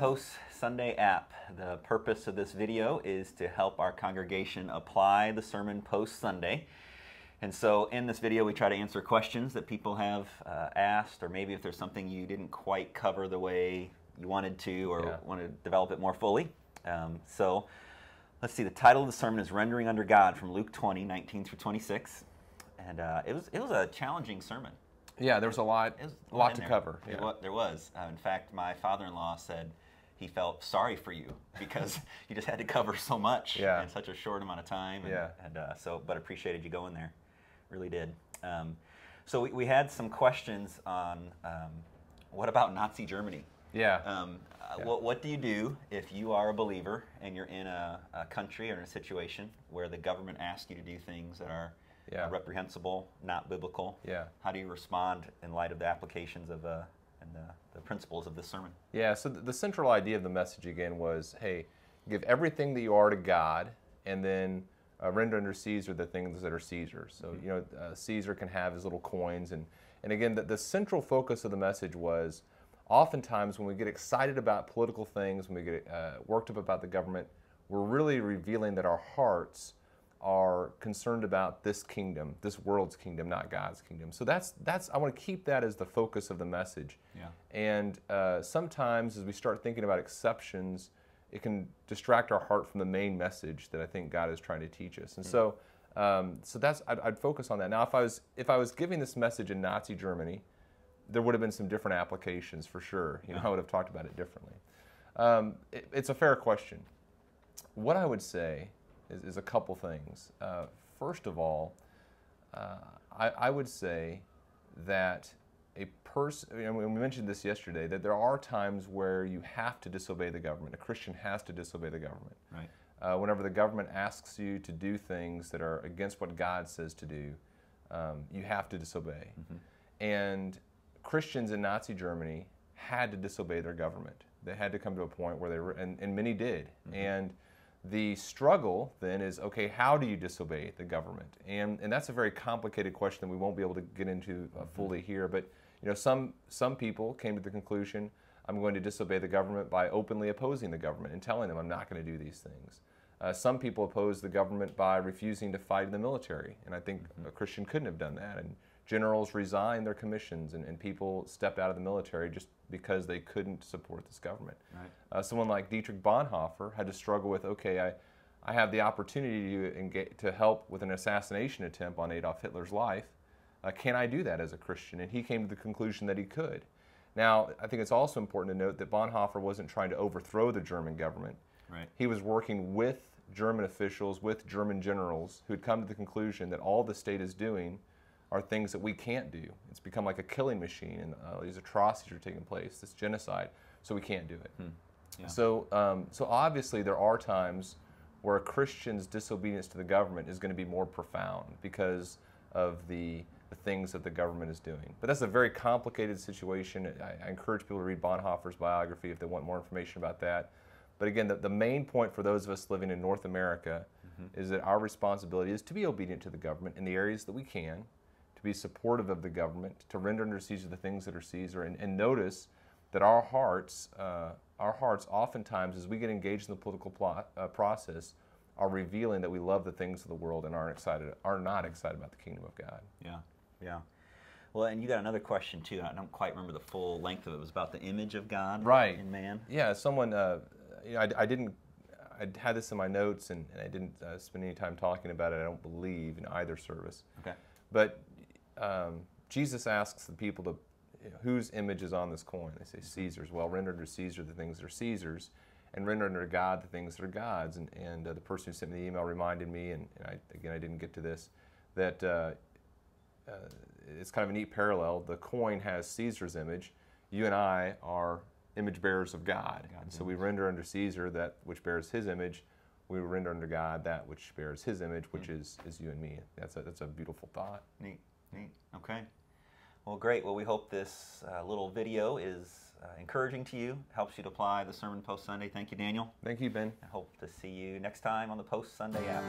Post Sunday app. The purpose of this video is to help our congregation apply the sermon post Sunday. And so in this video we try to answer questions that people have asked, or maybe if there's something you didn't quite cover the way you wanted to, or want to develop it more fully. So let's see, the title of the sermon is Rendering Under God from Luke 20, 19 through 26. And it was a challenging sermon. Yeah, there was a lot to cover. Yeah. There was. In fact, my father-in-law said he felt sorry for you because you just had to cover so much in such a short amount of time. But appreciated you going there. Really did. So we had some questions on what about Nazi Germany? What do you do if you are a believer and you're in a country or in a situation where the government asks you to do things that are reprehensible, not biblical? How do you respond in light of the applications of and the principles of this sermon? So the central idea of the message again was, hey, give everything that you are to God, and then render under Caesar the things that are Caesar's. So Caesar can have his little coins, and again the central focus of the message was, oftentimes when we get excited about political things, when we get worked up about the government, we're really revealing that our hearts are concerned about this kingdom, this world's kingdom, not God's kingdom. So that's I want to keep that as the focus of the message. And sometimes as we start thinking about exceptions, it can distract our heart from the main message that I think God is trying to teach us. And so that's I'd focus on that. Now, if I was giving this message in Nazi Germany, there would have been some different applications for sure. I would have talked about it differently. It's a fair question. What I would say is a couple things. First of all, I would say that a person, we mentioned this yesterday, that there are times where you have to disobey the government. A Christian has to disobey the government. Whenever the government asks you to do things that are against what God says to do, you have to disobey. And Christians in Nazi Germany had to disobey their government. They had to come to a point where they were, and many did. And the struggle then is, okay, how do you disobey the government? And that's a very complicated question that we won't be able to get into fully here. But some people came to the conclusion, I'm going to disobey the government by openly opposing the government and telling them I'm not going to do these things. Some people oppose the government by refusing to fight in the military, and I think a Christian couldn't have done that. And generals resigned their commissions, and people stepped out of the military just because they couldn't support this government. Someone like Dietrich Bonhoeffer had to struggle with, okay, I have the opportunity to help with an assassination attempt on Adolf Hitler's life. Can I do that as a Christian? And he came to the conclusion that he could. Now, I think it's also important to note that Bonhoeffer wasn't trying to overthrow the German government. He was working with German officials, with German generals, who had come to the conclusion that all the state is doing are things that we can't do. It's become like a killing machine, and these atrocities are taking place, this genocide, so we can't do it. So obviously there are times where a Christian's disobedience to the government is going to be more profound because of the things that the government is doing. But that's a very complicated situation. I encourage people to read Bonhoeffer's biography if they want more information about that. But again, the main point for those of us living in North America is that our responsibility is to be obedient to the government in the areas that we can, to be supportive of the government, to render under Caesar the things that are Caesar, and notice that our hearts oftentimes, as we get engaged in the political process, are revealing that we love the things of the world and are not excited about the kingdom of God. Well, and you got another question too. I don't quite remember the full length of it. It was about the image of God in man. Someone, I had this in my notes, and I didn't spend any time talking about it, I don't believe, in either service. But Jesus asks the people to, whose image is on this coin? They say Caesar's. Well, render under Caesar the things that are Caesar's, and render under God the things that are God's. And the person who sent me the email reminded me, and I didn't get to this, that it's kind of a neat parallel. The coin has Caesar's image. You and I are image bearers of God. And so we render under Caesar that which bears his image. We render under God that which bears his image, which is you and me. That's a beautiful thought. Neat. Okay. Well, great. Well, we hope this little video is encouraging to you, helps you to apply the sermon post Sunday. Thank you, Daniel. Thank you, Ben. I hope to see you next time on the Post Sunday app.